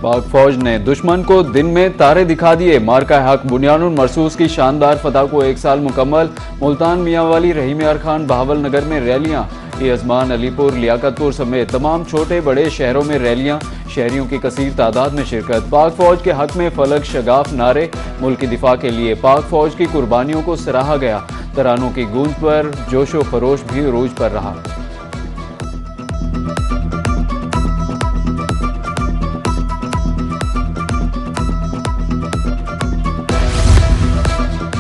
पाक फौज ने दुश्मन को दिन में तारे दिखा दिए। मार्का हक बुनियानुल मरसूस की शानदार फतह को 1 साल मुकम्मल। मुल्तान, मियांवाली, रहीम यार खान, बहावल नगर में रैलियां। यजमान, अलीपुर, लियाकतपुर समेत तमाम छोटे बड़े शहरों में रैलियां। शहरियों की कसीर तादाद में शिरकत। पाक फौज के हक में फलक शगाफ नारे। मुल्क की दिफा के लिए पाक फौज की कुर्बानियों को सराहा गया। तरानों की गूंज पर जोशो खरोश भी अरूज पर रहा।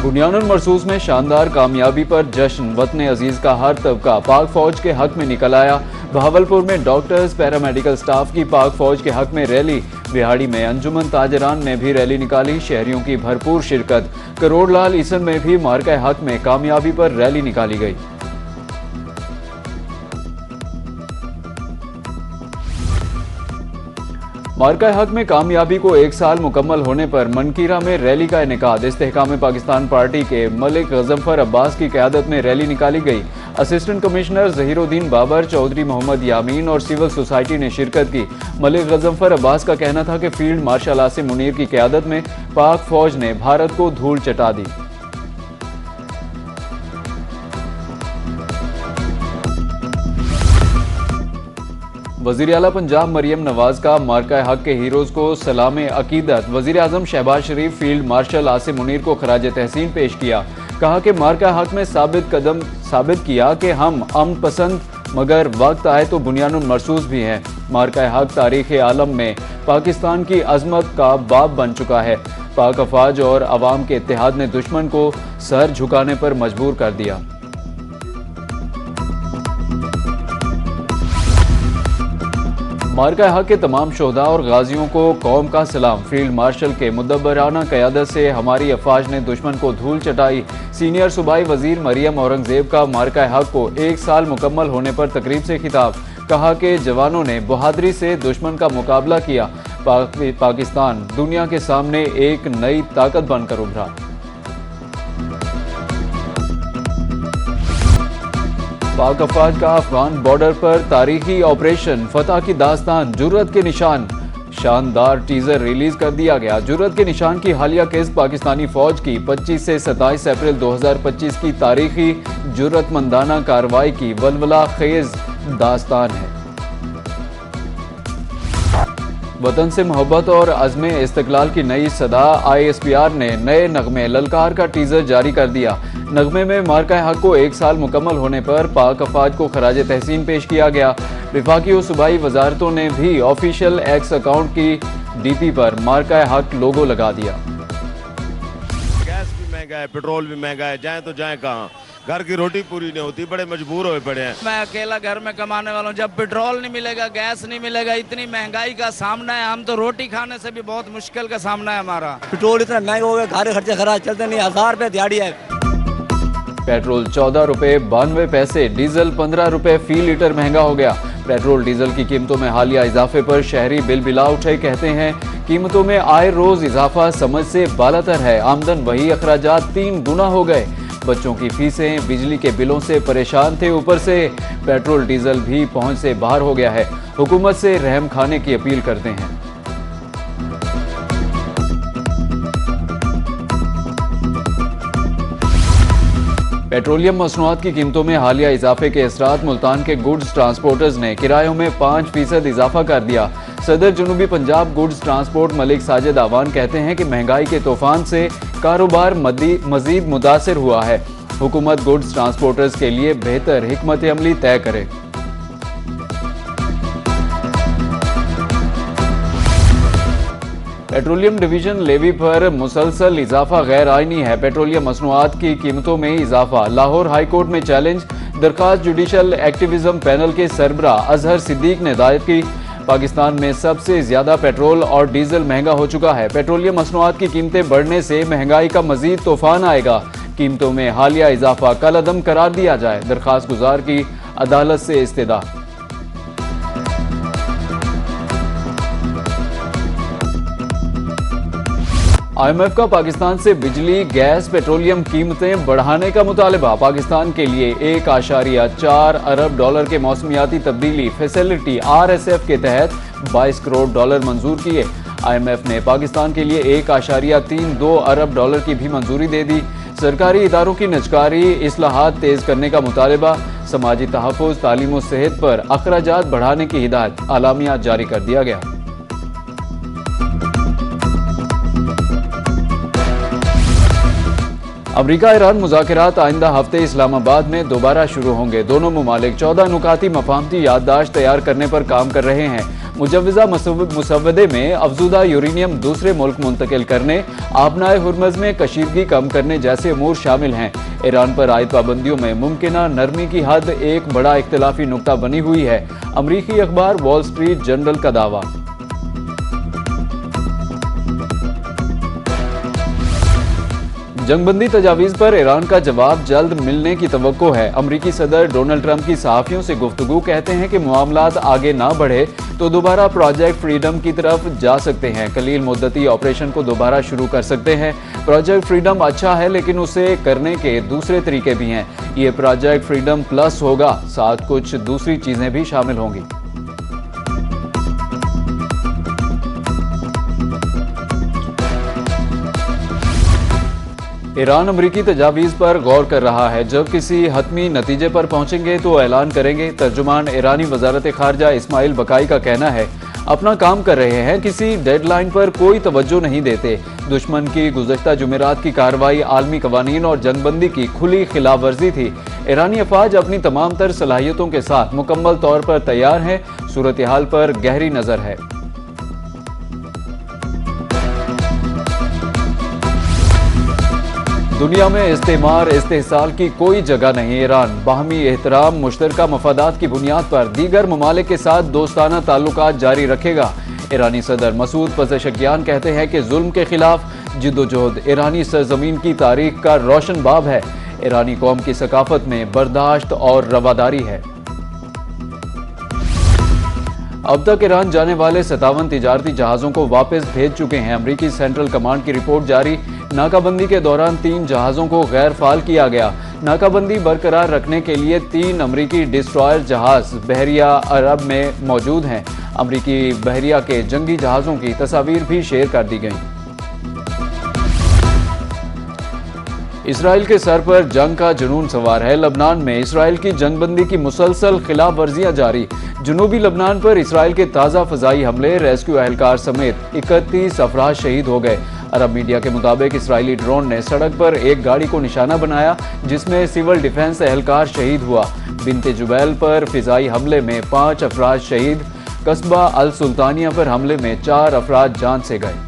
बुनियानुल मरसूस में शानदार कामयाबी पर जश्न। वतन अजीज का हर तबका पाक फौज के हक में निकल आया। बहावलपुर में डॉक्टर्स, पैरामेडिकल स्टाफ की पाक फौज के हक में रैली। बिहाड़ी में अंजुमन ताजरान ने भी रैली निकाली। शहरियों की भरपूर शिरकत। करोड़ लाल ईसन में भी मार्का हक में कामयाबी पर रैली निकाली गई। मार्का हक में कामयाबी को 1 साल मुकम्मल होने पर मनकीरा में रैली का इनेकाद। इस्तेहकाम पाकिस्तान पार्टी के मलिक गजनफर अब्बास की क़यादत में रैली निकाली गई। असिस्टेंट कमिश्नर जहीरुद्दीन बाबर, चौधरी मोहम्मद यामीन और सिविल सोसाइटी ने शिरकत की। मलिक गजनफर अब्बास का कहना था कि फील्ड मार्शल आसिम मुनीर की क़यादत में पाक फौज ने भारत को धूल चटा दी। वज़ीर आला पंजाब मरियम नवाज का मार्का हक के हीरोज़ को सलाम अकीदत। वज़ीर आज़म शहबाज शरीफ फील्ड मार्शल आसिम मुनीर को खराज तहसीन पेश किया। कहा कि मार्का हक में साबित किया कि हम अमन पसंद, मगर वक्त आए तो बुनियानुल मरसूस भी हैं। मार्का हक तारीख़ आलम में पाकिस्तान की अजमत का बाब बन चुका है। पाक अफवाज और अवाम के इत्तेहाद ने दुश्मन को सर झुकाने पर मजबूर कर दिया। मार्का हक के तमाम शोहदा और गाजियों को कौम का सलाम। फील्ड मार्शल के मुदब्बराना क़यादत से हमारी अफवाज ने दुश्मन को धूल चटाई। सीनियर सूबाई वजीर मरियम औरंगजेब का मार्का हक को 1 साल मुकम्मल होने पर तकरीब से खिताब। कहा कि जवानों ने बहादुरी से दुश्मन का मुकाबला किया। पाकिस्तान दुनिया के सामने एक नई ताकत बनकर उभरा। पाक अफवाज का अफगान बॉर्डर पर तारीखी ऑपरेशन फतह की दास्तान, जुर्रत के निशान। शानदार टीजर रिलीज कर दिया गया। जुर्रत के निशान की हालिया किस्त पाकिस्तानी फौज की 25 से 27 अप्रैल 2025 की तारीखी जुर्रतमंदाना कार्रवाई की वलवला खेज दास्तान है। वतन से मोहब्बत और अज़्म इस्तक़लाल की नई सदा। ISPR ने नए नगमे ललकार का टीजर जारी कर दिया। नगमे में मार्का हक को 1 साल मुकम्मल होने पर पाक अफवाज को खराज तहसीन पेश किया गया। विफाकी और सूबाई वजारतों ने भी ऑफिशियल एक्स अकाउंट की DP पर मार्का हक लोगो लगा दिया। गैस भी महंगा है, पेट्रोल भी महंगा है, जाए तो जाए कहाँ। घर की रोटी पूरी नहीं होती, बड़े मजबूर हुए पड़े हैं। मैं अकेला घर में कमाने वाला हूँ। जब पेट्रोल नहीं मिलेगा, गैस नहीं मिलेगा, इतनी महंगाई का सामना है। हम तो रोटी खाने से भी बहुत मुश्किल का सामना है हमारा। पेट्रोल इतना महंगा हो गया, घर खर्चे खराब चलते नहीं। 1000 रुपये दिहाड़ी है। पेट्रोल 14 रुपये 92 पैसे, डीजल 15 रुपये फी लीटर महंगा हो गया। पेट्रोल डीजल की कीमतों में हालिया इजाफे पर शहरी बिल बिला उठे। कहते हैं कीमतों में आए रोज इजाफा समझ से बालातर है। आमदन वही अखराजात 3 गुना हो गए। बच्चों की फीसें, बिजली के बिलों से परेशान थे, ऊपर से पेट्रोल डीजल भी पहुंच से बाहर हो गया है। हुकूमत से रहम खाने की अपील करते हैं। पेट्रोलियम मसनूआत की कीमतों में हालिया इजाफे के असरात। मुल्तान के गुड्स ट्रांसपोर्टर्स ने किरायों में 5% इजाफा कर दिया। सदर जनूबी पंजाब गुड्स ट्रांसपोर्ट मलिक साजिद आवान कहते हैं कि महंगाई के तूफान से कारोबार मजीद मुतासिर हुआ है। हुकूमत गुड्स ट्रांसपोर्टर्स के लिए बेहतर हिकमत अमली तय करे। पेट्रोलियम डिवीजन लेवी पर मुसलसल इजाफा गैर आईनी है। पेट्रोलियम मसनूआत की कीमतों में इजाफा। लाहौर हाई कोर्ट में चैलेंज। दरखास्त जुडिशल एक्टिविज्म पैनल के सरबरा अजहर सिद्दीक ने दायर की। पाकिस्तान में सबसे ज्यादा पेट्रोल और डीजल महंगा हो चुका है। पेट्रोलियम मसनूआत की कीमतें बढ़ने से महंगाई का मजीद तूफान आएगा। कीमतों में हालिया इजाफा कल अदम करार दिया जाए। दरखास्त गुजार की अदालत से इस्तदा। IMF का पाकिस्तान से बिजली, गैस, पेट्रोलियम कीमतें बढ़ाने का मुतालबा। पाकिस्तान के लिए 1.4 अरब डॉलर के मौसमियाती तब्दीली फैसिलिटी RSF के तहत $22 करोड़ मंजूर किए। IMF ने पाकिस्तान के लिए 1.32 अरब डॉलर की भी मंजूरी दे दी। सरकारी इदारों की निजकारी इस्लाहात तेज करने का मुतालबा। समाजी तहफ़्फ़ुज़, तालीम और सेहत पर अखराजात बढ़ाने की हिदायत। आलामिया जारी कर दिया गया। अमरीका ईरान मुज़ाकरात आइंदा हफ्ते इस्लामाबाद में दोबारा शुरू होंगे। दोनों ममालिक 14 नुकाती मफाहमती याददाश्त तैयार करने पर काम कर रहे हैं। मुजव्वज़ा मुसवदे में अफज़ूदा यूरेनियम दूसरे मुल्क मुंतकिल करने, आबनाए हुर्मज़ में कशीदगी कम करने जैसे अमूर शामिल हैं। ईरान पर आयद पाबंदियों में मुमकिना नरमी की हद एक बड़ा इख्तिलाफी नुक्ता बनी हुई है। अमरीकी अखबार वॉल स्ट्रीट जर्नल का दावा। जंगबंदी तजावीज़ पर ईरान का जवाब जल्द मिलने की तवक्को है। अमरीकी सदर डोनाल्ड ट्रंप की सहाफ़ियों से गुफ्तगू। कहते हैं कि मामलात आगे ना बढ़े तो दोबारा प्रोजेक्ट फ्रीडम की तरफ जा सकते हैं। कलील मुद्दती ऑपरेशन को दोबारा शुरू कर सकते हैं। प्रोजेक्ट फ्रीडम अच्छा है, लेकिन उसे करने के दूसरे तरीके भी हैं। ये प्रोजेक्ट फ्रीडम प्लस होगा, साथ कुछ दूसरी चीज़ें भी शामिल होंगी। ईरान अमरीकी तजावीज़ पर गौर कर रहा है। जब किसी हतमी नतीजे पर पहुंचेंगे तो ऐलान करेंगे। तर्जुमान ईरानी वजारत खारजा इस्माइल बकाई का कहना है, अपना काम कर रहे हैं, किसी डेडलाइन पर कोई तवज्जो नहीं देते। दुश्मन की गुज़श्ता जुमेरात की कार्रवाई आलमी कवानीन और जंगबंदी की खुली खिलाफ वर्जी थी। ईरानी अफवाज अपनी तमाम तर सलाहियतों के साथ मुकम्मल तौर पर तैयार हैं। सूरत हाल पर गहरी नज़र है। दुनिया में इस्तेमार इस्तेहसाल की कोई जगह नहीं। ईरान बाहमी एहतराम, मुश्तरका मफादात की बुनियाद पर दीगर ममालिक के साथ दोस्ताना ताल्लुकात जारी रखेगा। ईरानी सदर मसूद पज़ेशकियान कहते हैं कि जुल्म के खिलाफ जिद्दोजहद ईरानी सरजमीन की तारीख का रोशन बाब है। ईरानी कौम की सकाफत में बर्दाश्त और रवादारी है। अब तक ईरान जाने वाले 57 तिजारती जहाज़ों को वापस भेज चुके हैं। अमरीकी सेंट्रल कमांड की रिपोर्ट जारी। नाकाबंदी के दौरान 3 जहाज़ों को गैर फाल किया गया। नाकाबंदी बरकरार रखने के लिए 3 अमरीकी डिस्ट्रॉयर जहाज़ बहरिया अरब में मौजूद हैं। अमरीकी बहरिया के जंगी जहाज़ों की तस्वीर भी शेयर कर दी गई। इसराइल के सर पर जंग का जुनून सवार है। लबनान में इसराइल की जंगबंदी की मुसलसल खिलाफ वर्जियां जारी। जनूबी लबनान पर इसराइल के ताज़ा फ़ज़ाई हमले, रेस्क्यू एहलकार समेत 31 अफराद शहीद हो गए। अरब मीडिया के मुताबिक इसराइली ड्रोन ने सड़क पर एक गाड़ी को निशाना बनाया, जिसमें सिविल डिफेंस एहलकार शहीद हुआ। बिनते जुबैल पर फ़िज़ाई हमले में 5 अफराद शहीद। कस्बा अल सुल्तानिया पर हमले में 4 अफराद जान से गए।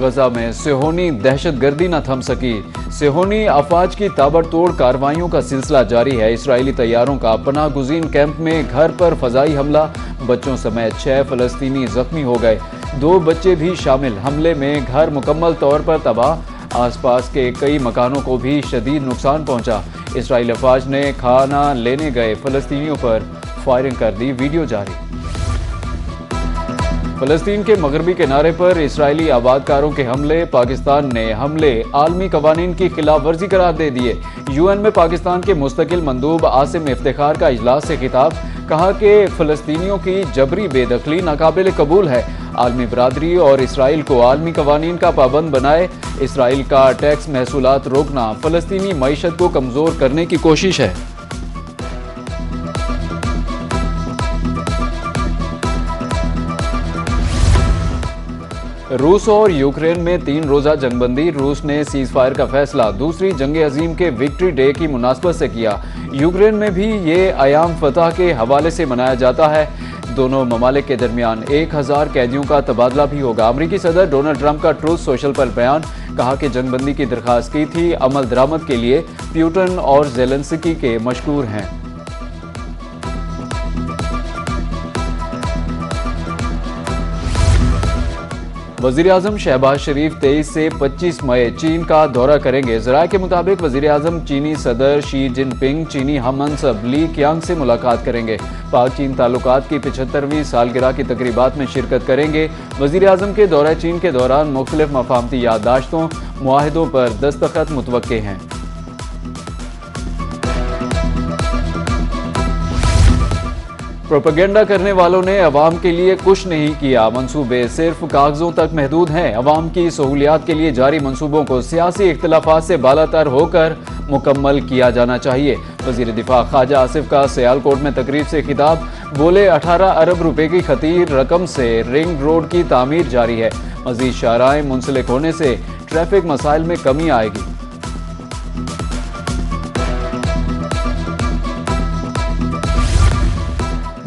गजा में सेहोनी दहशतगर्दी न थम सकी। सेहोनी अफवाज की ताबड़तोड़ कार्रवाइयों का सिलसिला जारी है। इसराइली तैयारों का पनाह गुज़ीन कैंप में घर पर फ़ज़ाई हमला, बच्चों समेत 6 फ़लस्तीनी जख्मी हो गए। 2 बच्चे भी शामिल। हमले में घर मुकम्मल तौर पर तबाह, आसपास के कई मकानों को भी शदीद नुकसान पहुंचा। इसराइली अफवाज ने खाना लेने गए फ़लस्तीनियों पर फायरिंग कर दी। वीडियो जारी। फ़लस्तीन के मगरबी किनारे पर इसराइली आबादकारों के हमले। पाकिस्तान ने हमले आलमी कवानीन की खिलाफ वर्जी करार दे दिए। UN में पाकिस्तान के मुस्तकिल मंदूब आसिम इफ्तिखार का इजलास से खिताब। कहा कि फ़लस्तीनियों की जबरी बेदखली नाकाबिल कबूल है। आलमी बरादरी और इसराइल को आलमी कवानीन का पाबंद बनाए। इसराइल का टैक्स महसूलात रोकना फ़लस्तीनी मईशत को कमज़ोर करने की कोशिश है। रूस और यूक्रेन में 3 रोज़ा जंगबंदी। रूस ने सीज़ फायर का फैसला दूसरी जंग अजीम के विक्ट्री डे की मुनासबत से किया। यूक्रेन में भी ये अयाम फतह के हवाले से मनाया जाता है। दोनों ममालिक के दरमियान 1000 कैदियों का तबादला भी होगा। अमरीकी सदर डोनाल्ड ट्रंप का ट्रूथ सोशल पर बयान। कहा कि जंगबंदी की दरख्वास्त की थी, अमल दरामद के लिए पुतिन और ज़ेलेंस्की के मशकूर हैं। वज़ीर-ए-आज़म शहबाज शरीफ 23 से 25 मई चीन का दौरा करेंगे। ज़राए के मुताबिक वज़ीर-ए-आज़म चीनी सदर शी जिनपिंग, चीनी हममंसब ली क्यांग से मुलाकात करेंगे। पाक चीन ताल्लुकात की 75वीं सालगिरह की तकरीबात में शिरकत करेंगे। वज़ीर-ए-आज़म के दौरा चीन के दौरान मुख्तलिफ मफाहमती याददाश्तों, मुआहिदों पर दस्तखत मुतवक्के हैं। प्रोपेगेंडा करने वालों ने अवाम के लिए कुछ नहीं किया, मंसूबे सिर्फ कागजों तक महदूद हैं। अवाम की सहूलियात के लिए जारी मंसूबों को सियासी इख्तिलाफात से बालातर होकर मुकम्मल किया जाना चाहिए। वजीर दिफा ख्वाजा आसिफ का सियालकोट में तकरीब से खिताब, बोले 18 अरब रुपए की खतीर रकम से रिंग रोड की तामीर जारी है। मजीद शाहराहें मुंसलिक होने से ट्रैफिक मसाइल में कमी आएगी।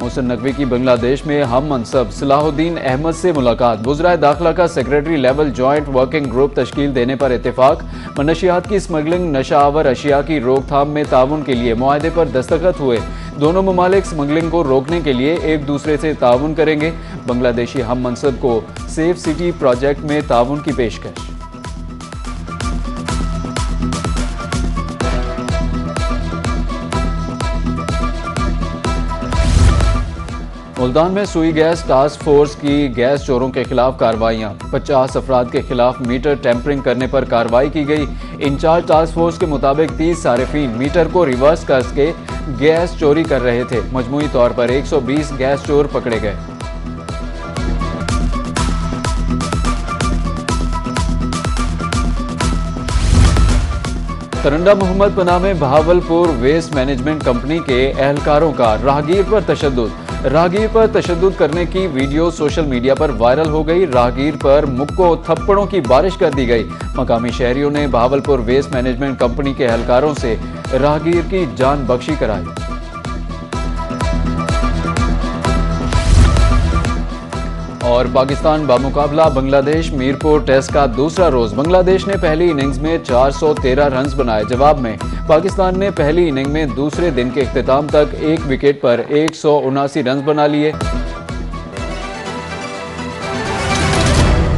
मोहसिन नकवी की बांग्लादेश में हम मनसब सलाहुद्दीन अहमद से मुलाकात, वज़राए दाखिला का secretary level joint working group तश्कील देने पर इत्तेफाक। मनशियात की स्मगलिंग, नशा आवर अशिया की रोकथाम में ताउन के लिए मुआहदे पर दस्तखत हुए। दोनों ममालिक स्मगलिंग को रोकने के लिए एक दूसरे से ताउन करेंगे। बांग्लादेशी हम मनसब को सेफ सिटी प्रोजेक्ट में ताउन की पेशकश। मुल्तान में सुई गैस टास्क फोर्स की गैस चोरों के खिलाफ कार्रवाइयां, 50 अफराद के खिलाफ मीटर टेम्परिंग करने पर कार्रवाई की गई। इंचार्ज टास्क फोर्स के मुताबिक 30 सारिफीन मीटर को रिवर्स करके गैस चोरी कर रहे थे। मजमूई तौर पर 120 गैस चोर पकड़े गए। तरंडा मोहम्मद पनाह में बहावलपुर वेस्ट मैनेजमेंट कंपनी के एहलकारों का राहगीर पर तशद्दुद करने की वीडियो सोशल मीडिया पर वायरल हो गई। राहगीर पर मुक्कों थप्पड़ों की बारिश कर दी गई। मकामी शहरियों ने बहावलपुर वेस्ट मैनेजमेंट कंपनी के एहलकारों से राहगीर की जान बख्शी कराई। और पाकिस्तान बामुकाबला बांग्लादेश मीरपुर टेस्ट का दूसरा रोज, बांग्लादेश ने पहली इनिंग्स में 413 रन बनाए। जवाब में पाकिस्तान ने पहली इनिंग में दूसरे दिन के इख्तिताम तक एक विकेट पर 179 रन बना लिए।